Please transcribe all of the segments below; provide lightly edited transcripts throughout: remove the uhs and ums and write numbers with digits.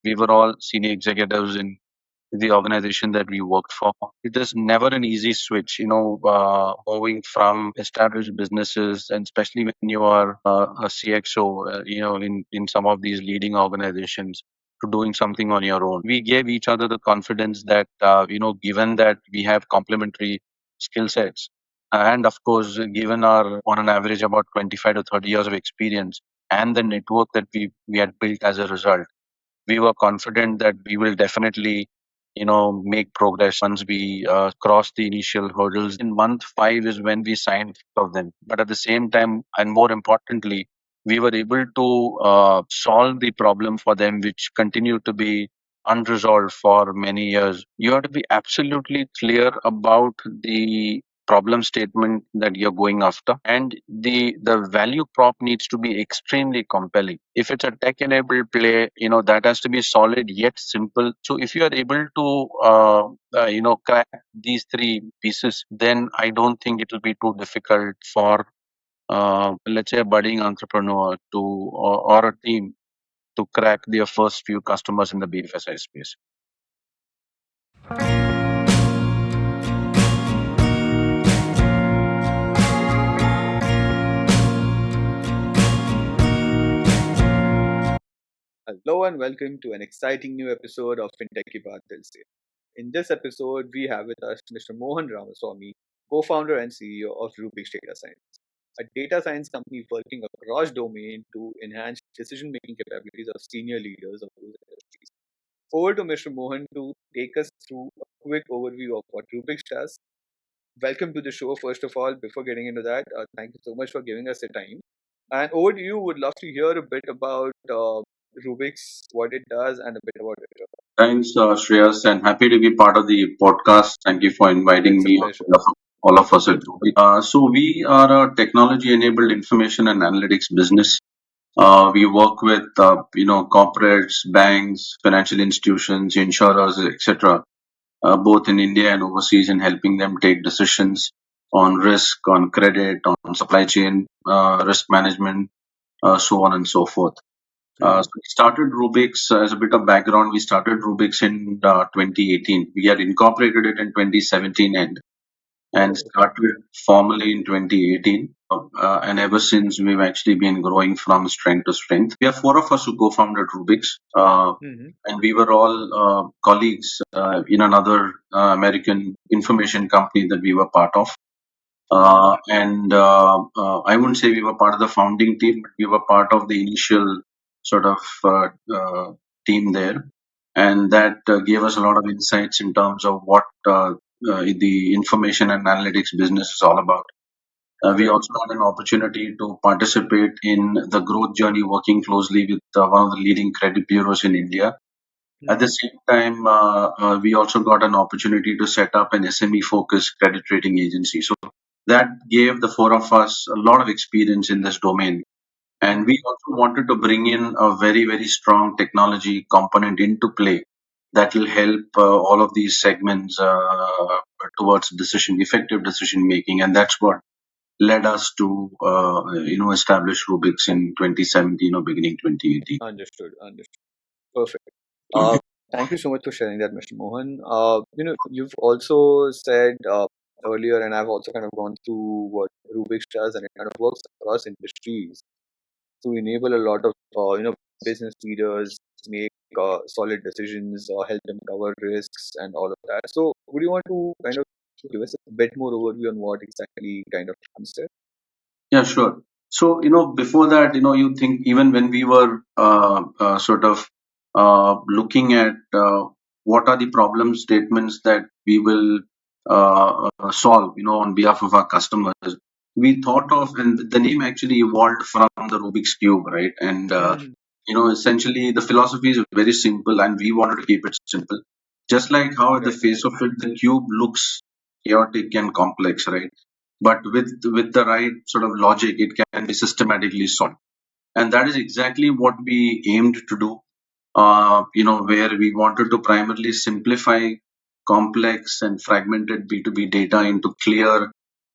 We were all senior executives in the organization that we worked for. It is never an easy switch, moving from established businesses, and especially when you are a CXO, in some of these leading organizations, to doing something on your own. We gave each other the confidence that, given that we have complementary skill sets, and of course, given our, on an average, about 25 to 30 years of experience, and the network that we had built as a result, we were confident that we will definitely make progress once we cross the initial hurdles. In month 5 is when we signed of them, but at the same time, and more importantly, we were able to solve the problem for them, which continued to be unresolved for many years. You have to be absolutely clear about the problem statement that you're going after, and the value prop needs to be extremely compelling. If it's a tech enabled play, that has to be solid yet simple. So if you are able to crack these three pieces, then I don't think it will be too difficult for let's say a budding entrepreneur to, or a team, to crack their first few customers in the BFSI space. Hello and welcome to an exciting new episode of FinTech Ki Baat Dil Se. In this episode, we have with us Mr. Mohan Ramaswamy, co-founder and CEO of Rubix Data Sciences, a data science company working across domain to enhance decision-making capabilities of senior leaders of those industries. Over to Mr. Mohan to take us through a quick overview of what Rubix does. Welcome to the show, first of all. Before getting into that, thank you so much for giving us the time. And over to you, would love to hear a bit about Rubix, what it does, and a bit about it. Thanks, Shreyas, and happy to be part of the podcast. Thank you for inviting It's a me, pleasure. all of us at Rubik. So we are a technology-enabled information and analytics business. We work with corporates, banks, financial institutions, insurers, etc., both in India and overseas, in helping them take decisions on risk, on credit, on supply chain risk management, so on and so forth. So we started Rubix, as a bit of background. We started Rubix in 2018. We had incorporated it in 2017 and started formally in 2018. And ever since, we've actually been growing from strength to strength. We are four of us who co-founded Rubix, and we were all colleagues in another American information company that we were part of. I wouldn't say we were part of the founding team, but we were part of the initial sort of team there. And that gave us a lot of insights in terms of what the information and analytics business is all about. We also had an opportunity to participate in the growth journey, working closely with one of the leading credit bureaus in India. At the same time, we also got an opportunity to set up an SME focused credit rating agency. So that gave the four of us a lot of experience in this domain. And we also wanted to bring in a very, very strong technology component into play that will help all of these segments towards effective decision making. And that's what led us to, establish Rubix in 2017 or beginning 2018. Understood. Perfect. Thank you so much for sharing that, Mr. Mohan. You've also said earlier, and I've also kind of gone through what Rubix does, and it kind of works across industries to enable a lot of business leaders make solid decisions or help them cover risks and all of that. So, would you want to kind of give us a bit more overview on what exactly kind of happens there? Yeah, sure. So, before that, you think even when we were sort of looking at what are the problem statements that we will solve, on behalf of our customers, we thought of, and the name actually evolved from the Rubik's Cube, right? And, essentially the philosophy is very simple, and we wanted to keep it simple. Just like how at the face of it, the cube looks chaotic and complex, right? But with the right sort of logic, it can be systematically solved. And that is exactly what we aimed to do, where we wanted to primarily simplify complex and fragmented B2B data into clear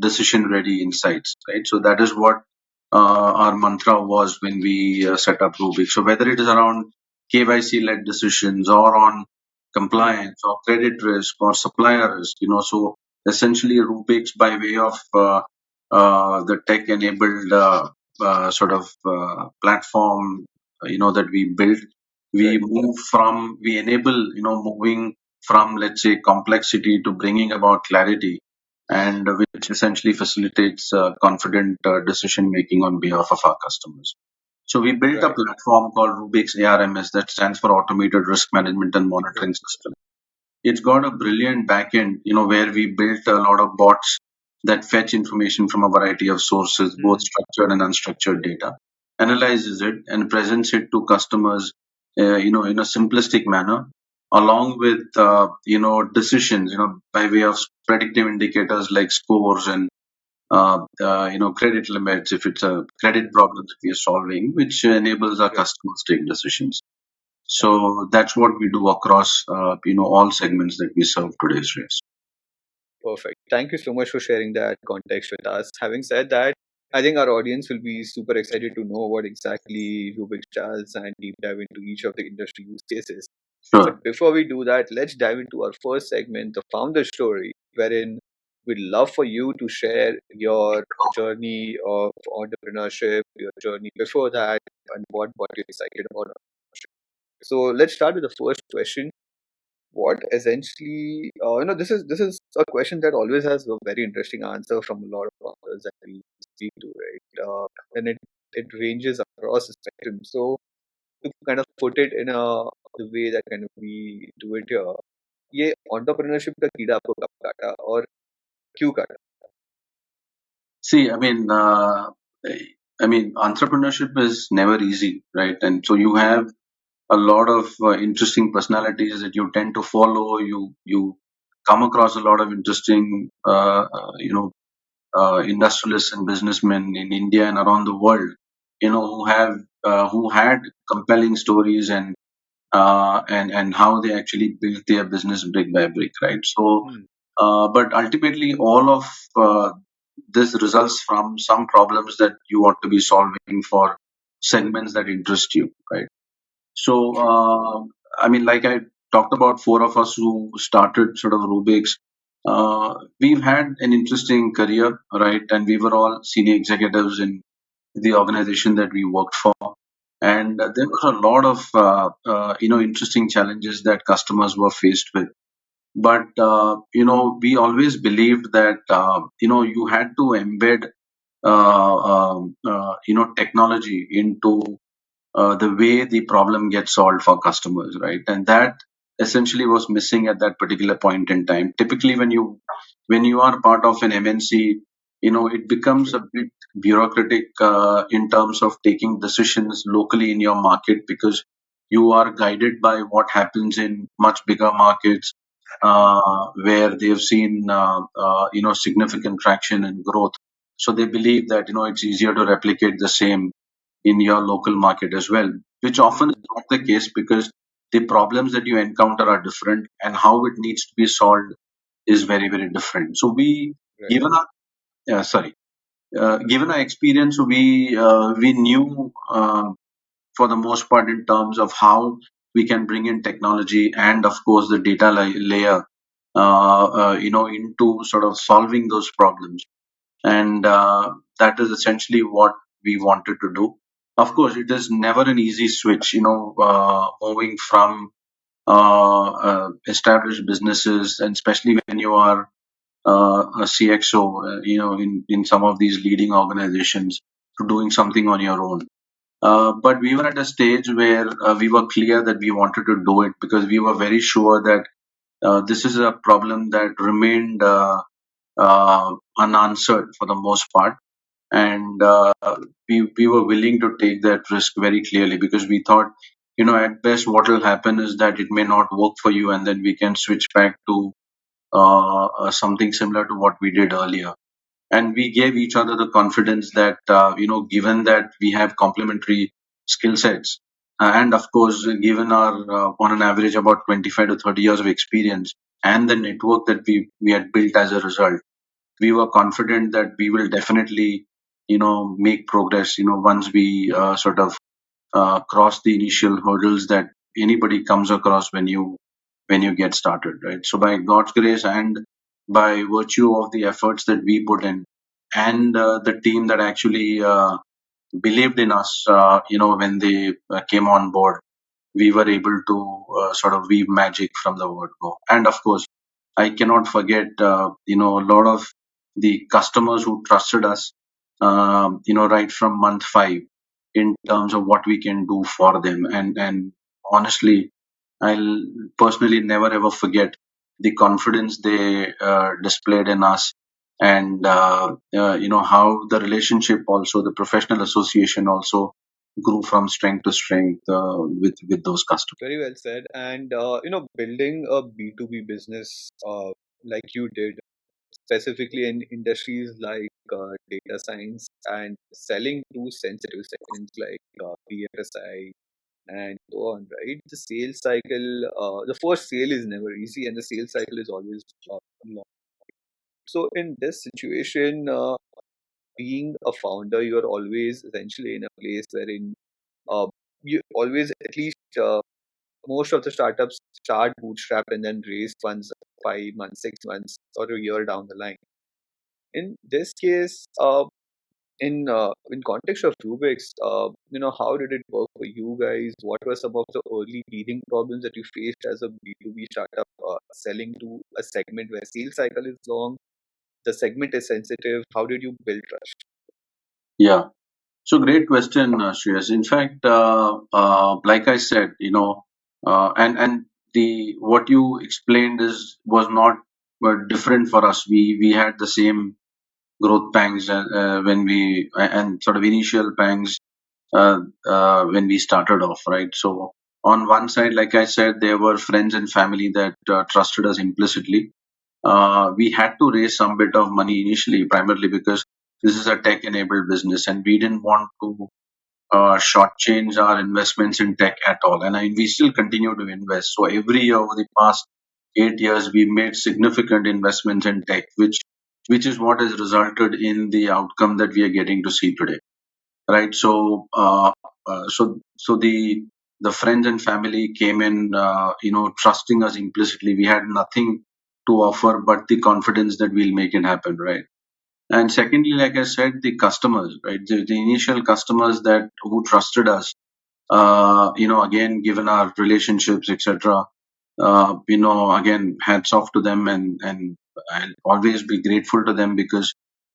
decision ready insights, right? So that is what our mantra was when we set up Rubik. So whether it is around KYC-led decisions or on compliance or credit risk or supplier risk. So essentially Rubix by way of the tech-enabled sort of platform, that we built, Right. we enable, moving from, let's say, complexity to bringing about clarity, and which essentially facilitates confident decision making on behalf of our customers. So we built a Right. platform called Rubix ARMS, that stands for Automated Risk Management and Right. Monitoring System. It's got a brilliant backend, where we built a lot of bots that fetch information from a variety of sources, both Hmm. structured and unstructured data, analyzes it and presents it to customers, in a simplistic manner, along with, decisions, by way of predictive indicators like scores and credit limits if it's a credit problem that we are solving, which enables our Right. customers to take decisions. So that's what we do across, all segments that we serve today's race. Perfect. Thank you so much for sharing that context with us. Having said that, I think our audience will be super excited to know what exactly Rubik does and deep dive into each of the industry use cases. But Sure. before we do that, let's dive into our first segment, the founder story, wherein we'd love for you to share your journey of entrepreneurship, your journey before that, and what got you excited about entrepreneurship. So let's start with the first question. What essentially, this is a question that always has a very interesting answer from a lot of authors that we speak to, right? And it ranges across the spectrum. So to kind of put it in the way that kind of we do it here, ये entrepreneurship का कीड़ा आपको कब काटा और क्यों काटा? See, entrepreneurship is never easy, right? And so you have a lot of interesting personalities that you tend to follow. You come across a lot of interesting, industrialists and businessmen in India and around the world, who had compelling stories and how they actually built their business brick by brick, right? So, Hmm. but ultimately, all of this results from some problems that you ought to be solving for segments that interest you, right? So, True. like I talked about, four of us who started sort of Rubik's, we've had an interesting career, right? And we were all senior executives in the organization that we worked for. And there was a lot of, interesting challenges that customers were faced with. But, we always believed that, you had to embed, technology into the way the problem gets solved for customers, right? And that essentially was missing at that particular point in time. Typically, when you are part of an MNC, it becomes True. a bit bureaucratic in terms of taking decisions locally in your market, because you are guided by what happens in much bigger markets where they've seen significant traction and growth. So they believe that it's easier to replicate the same in your local market as well, which often Hmm. is not the case, because the problems that you encounter are different and how it needs to be solved is very, very different. So Right. given our, sorry, given our experience, we knew for the most part in terms of how we can bring in technology and of course the data layer, into sort of solving those problems, and that is essentially what we wanted to do. Of course, it is never an easy switch, moving from established businesses, and especially when you are a CXO, in some of these leading organizations, to doing something on your own. But we were at a stage where we were clear that we wanted to do it, because we were very sure that this is a problem that remained unanswered for the most part, and we were willing to take that risk very clearly, because we thought, at best what will happen is that it may not work for you, and then we can switch back to something similar to what we did earlier. And we gave each other the confidence that, given that we have complementary skill sets, and of course given our on an average about 25 to 30 years of experience, and the network that we had built as a result, we were confident that we will definitely, make progress, once we sort of cross the initial hurdles that anybody comes across when you get started, right? So by God's grace and by virtue of the efforts that we put in, and the team that actually believed in us, when they came on board, we were able to sort of weave magic from the word go. And of course, I cannot forget, a lot of the customers who trusted us, right from month 5 in terms of what we can do for them. And honestly, I'll personally never ever forget the confidence they displayed in us, and how the relationship, also the professional association, also grew from strength to strength with those customers. Very well said. And building a B2B business like you did, specifically in industries like data science and selling to sensitive segments like BFSI and so on, right? The sales cycle, the first sale is never easy, and the sales cycle is always long. So in this situation, being a founder, you're always essentially in a place wherein uh, you always, at least most of the startups start bootstrap and then raise funds 5 months, 6 months, or a year down the line. In this case, in context of Rubik's, how did it work for you guys? What were some of the early teething problems that you faced as a B2B startup selling to a segment where sales cycle is long, the segment is sensitive? How did you build trust? Yeah. So great question, Shreyas. In fact, like I said, and the what you explained is was not different for us. We had the same growth pangs when we and sort of initial pangs when we started off, right? So on one side, like I said, there were friends and family that trusted us implicitly. We had to raise some bit of money initially, primarily because this is a tech-enabled business, and we didn't want to shortchange our investments in tech at all. And we still continue to invest. So every year over the past 8 years, we made significant investments in tech, which is what has resulted in the outcome that we are getting to see today, right? So the friends and family came in, trusting us implicitly. We had nothing to offer but the confidence that we'll make it happen, right? And secondly, like I said, the customers, right? The initial customers that who trusted us, again, given our relationships, etc. Again, hats off to them, and I'll always be grateful to them because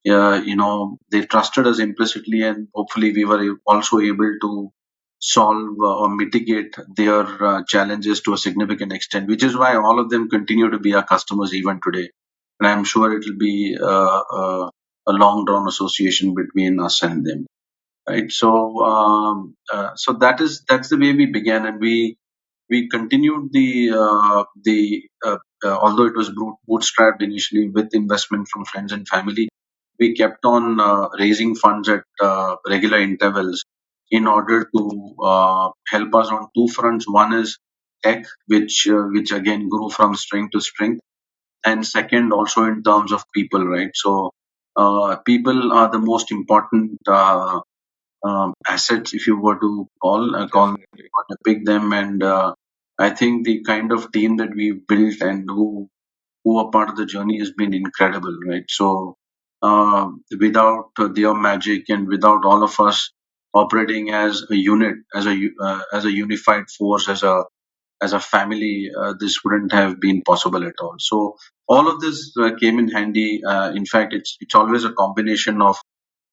they trusted us implicitly, and hopefully we were also able to solve or mitigate their challenges to a significant extent, which is why all of them continue to be our customers even today. And I'm sure it will be a long drawn association between us and them, right? So that's the way we began, and we continued although it was bootstrapped initially with investment from friends and family. We kept on raising funds at regular intervals in order to help us on two fronts. One is tech, which again grew from strength to strength, and second also in terms of people, right? So people are the most important assets, if you were to Definitely. pick them. And I think the kind of team that we've built and who are part of the journey has been incredible, right? So without their magic and without all of us operating as a unit, as a unified force, as a family, this wouldn't have been possible at all. So all of this came in handy. In fact, it's always a combination of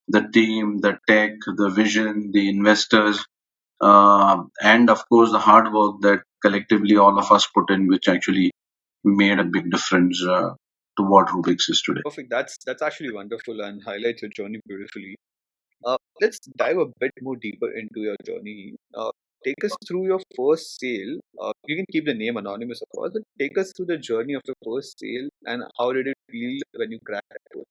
the team, the tech, the vision, the investors, and of course the hard work that collectively all of us put in, which actually made a big difference to what Rubix is today. Perfect. That's actually wonderful and highlights your journey beautifully. Let's dive a bit more deeper into your journey. Take us through your first sale. You can keep the name anonymous, of course, but take us through the journey of your first sale and how did it feel when you cracked that code?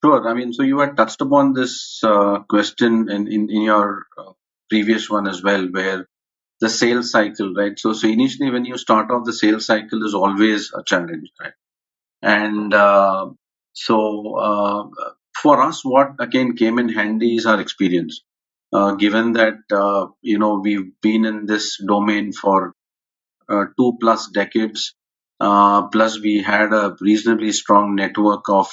Sure. I mean, so you had touched upon this question in your previous one as well, where the sales cycle, right? So initially, when you start off, the sales cycle is always a challenge, right? And so for us, what again came in handy is our experience. given that we've been in this domain for 2+ decades. Plus, we had a reasonably strong network of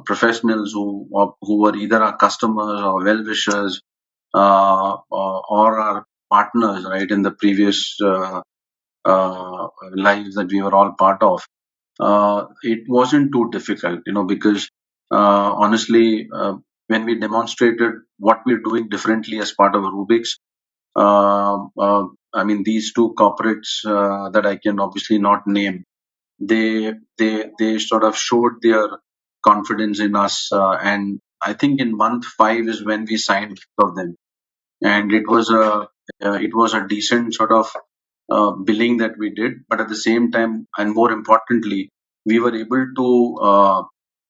professionals who were either our customers or well wishers, or our partners, right, in the previous lives that we were all part of. It wasn't too difficult, because honestly, when we demonstrated what we're doing differently as part of Rubik's, uh, uh, I mean, these two corporates that I can obviously not name, they sort of showed their confidence in us, and I think in month 5 is when we signed both of them, and it was a decent sort of billing that we did, but at the same time, and more importantly, we were able to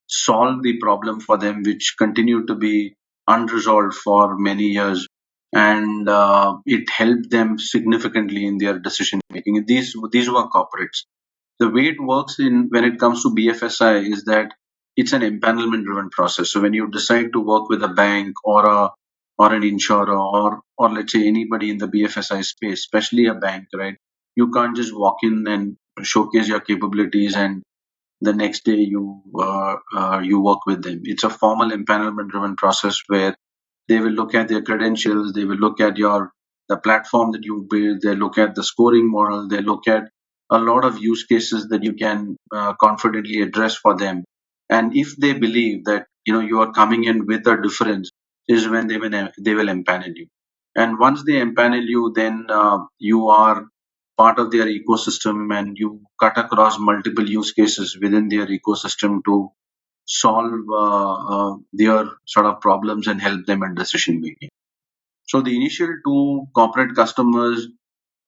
solve the problem for them, which continued to be unresolved for many years, and it helped them significantly in their decision making. These were corporates. The way it works in when it comes to BFSI is that it's an empanelment driven process. So when you decide to work with a bank or an insurer or let's say anybody in the BFSI space, especially a bank, right? You can't just walk in and showcase your capabilities and the next day you work with them. It's a formal empanelment driven process where they will look at their credentials, they will look at your the platform that you build, they look at the scoring model, they look at a lot of use cases that you can confidently address for them. And if they believe that you are coming in with a difference, is when they will empanel you. And once they empanel you, then you are part of their ecosystem, and you cut across multiple use cases within their ecosystem to solve their sort of problems and help them in decision making. So the initial two corporate customers,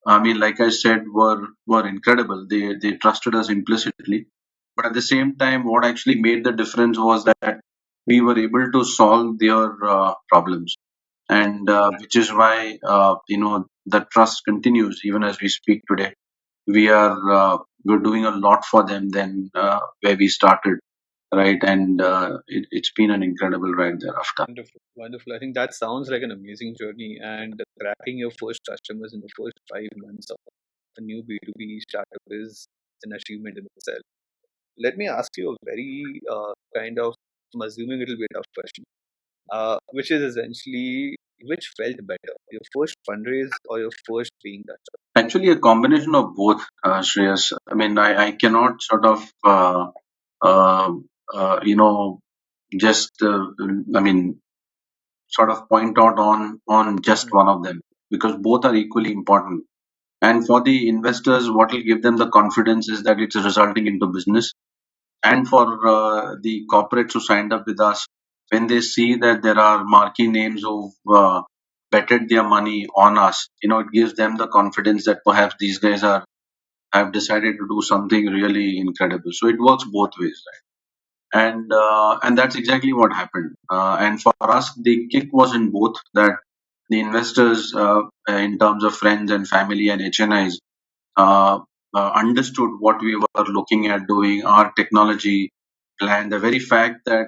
I mean, like I said, were incredible. They trusted us implicitly, but at the same time, what actually made the difference was that we were able to solve their problems, and which is why the trust continues even as we speak today. We're doing a lot for them than where we started, right? And it's been an incredible ride thereafter. Wonderful, wonderful. I think that sounds like an amazing journey, and cracking your first customers in the first 5 months of a new B2B startup is an achievement in itself. Let me ask you a very kind of, I'm assuming a little bit of question, which is essentially which felt better, your first fundraise or your first paying customer? Actually, a combination of both, Shreyas. I mean, I cannot sort of, uh, just, I mean, sort of point out on just one of them, because both are equally important. And for the investors, what will give them the confidence is that it's resulting into business. And for the corporates who signed up with us, when they see that there are marquee names who've betted their money on us, it gives them the confidence that perhaps these guys have decided to do something really incredible. So it works both ways, right? And that's exactly what happened. And for us, the kick was in both that the investors, in terms of friends and family and HNIs, uh, understood what we were looking at doing, our technology plan. The very fact that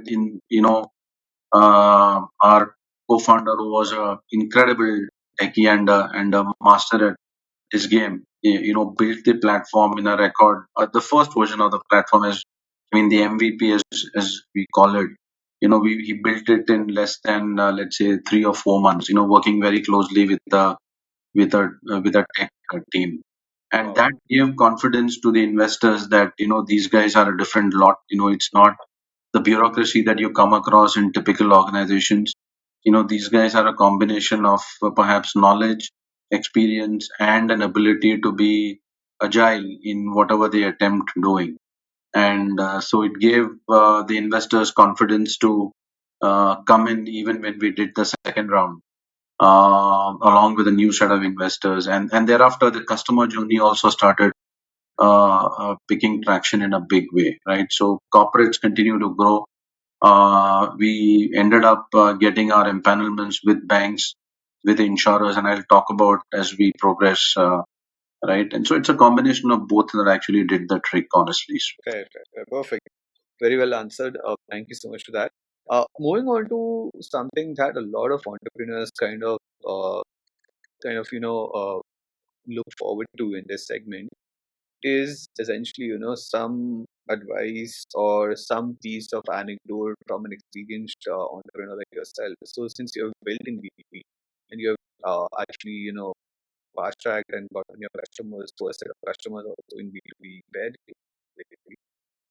our co-founder, who was an incredible techie and a master at his game, built the platform in a record. The first version of the platform is, I mean, the MVP, as we call it. He built it in less than, let's say, 3 or 4 months. Working very closely with a tech team, and Wow. that gave confidence to the investors that these guys are a different lot. It's not the bureaucracy that you come across in typical organizations. These guys are a combination of perhaps knowledge, experience, and an ability to be agile in whatever they attempt doing. And so it gave the investors confidence to come in even when we did the second round, along with a new set of investors. And thereafter, the customer journey also started picking traction in a big way, right? So corporates continue to grow. We ended up getting our empanelments with banks, with insurers, and I'll talk about as we progress, right? And so it's a combination of both that actually did the trick, honestly. Fair, fair, fair. Perfect. Very well answered. Thank you so much for that. Moving on to something that a lot of entrepreneurs uh, look forward to in this segment is essentially, some advice or some piece of anecdote from an experienced entrepreneur like yourself. So since you have built in B2B and you have actually, fast tracked and gotten your customers, first set of customers also in B2B very quickly,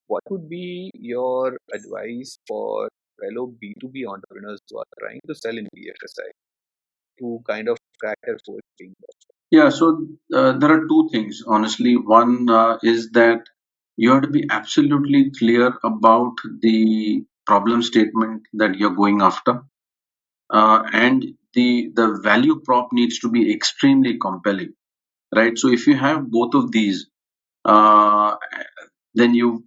what would be your advice for fellow B2B entrepreneurs who are trying to sell in BFSI to kind of crack their first thing? Yeah, so there are two things, honestly. One is that you have to be absolutely clear about the problem statement that you're going after, and the value prop needs to be extremely compelling, right? So if you have both of these, uh, then you've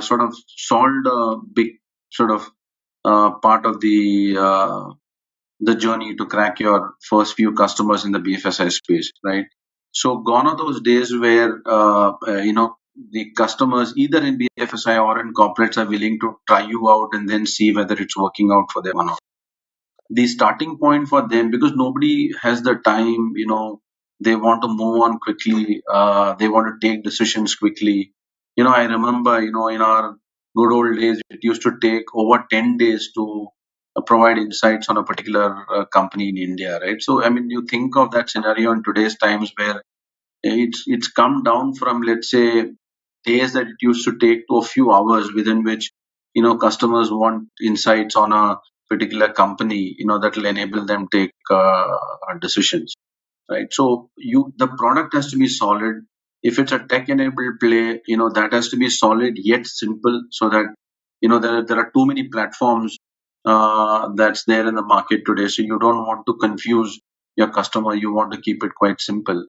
sort of solved a big sort of part of the journey to crack your first few customers in the BFSI space, right? So gone are those days where the customers either in BFSI or in corporates are willing to try you out and then see whether it's working out for them or not. The starting point for them, because nobody has the time, they want to move on quickly, they want to take decisions quickly. I remember, in our good old days, it used to take over 10 days to provide insights on a particular company in India, right? So I mean, you think of that scenario in today's times where it's come down from, let's say, days that it used to take to a few hours, within which customers want insights on a particular company, that will enable them take decisions, right? So the product has to be solid. If it's a tech enabled play, that has to be solid yet simple, so that there are too many platforms that's there in the market today, so you don't want to confuse your customer. You want to keep it quite simple,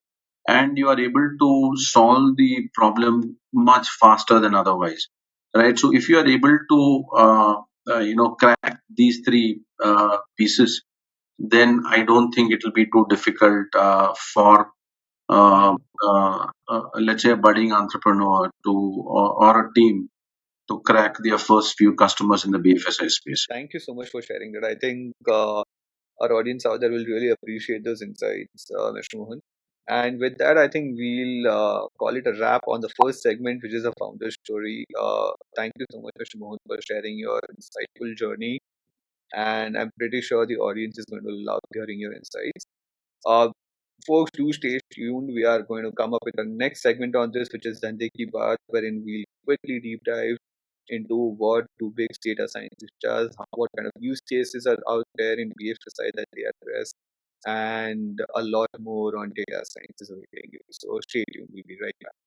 and you are able to solve the problem much faster than otherwise, right? So if you are able to crack these three pieces, then I don't think it will be too difficult for let's say a budding entrepreneur or a team to crack their first few customers in the BFSI space. Thank you so much for sharing that. I think our audience out there will really appreciate those insights, Mr. Mohan. And with that, I think we'll call it a wrap on the first segment, which is a founder story. Thank you so much, Mr. Mohan, for sharing your insightful journey. And I'm pretty sure the audience is going to love hearing your insights. Uh, Folks, do stay tuned. We are going to come up with the next segment on this, which is Dande Ki Baat, wherein we'll quickly deep dive into what Rubik's Data Sciences does, what kind of use cases are out there in BFSI that they address, and a lot more on data sciences awaiting you. So stay tuned. We'll be right back.